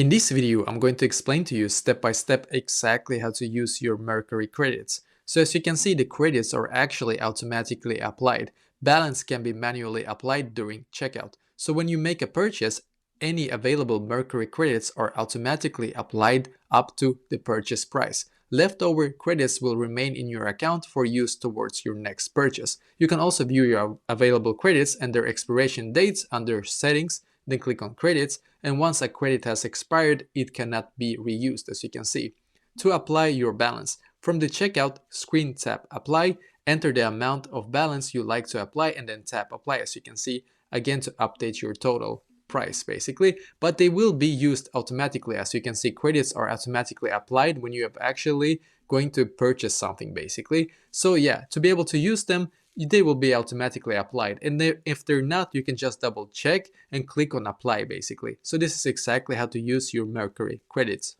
In this video, I'm going to explain to you step by step exactly how to use your Mercari credits. So as you can see, the credits are actually automatically applied. Balance can be manually applied during checkout. So when you make a purchase, any available Mercari credits are automatically applied up to the purchase price. Leftover credits will remain in your account for use towards your next purchase. You can also view your available credits and their expiration dates under Settings, then click on Credits, and once a credit has expired, it cannot be reused, as you can see. To apply your balance, from the checkout screen, tap Apply, enter the amount of balance you like to apply, and then tap Apply, as you can see, again to update your total price basically, but they will be used automatically. As you can see, credits are automatically applied when you have actually going to purchase something basically. So yeah, to be able to use them, they will be automatically applied, and if they're not, you can just double check and click on apply basically. So this is exactly how to use your Mercari credits.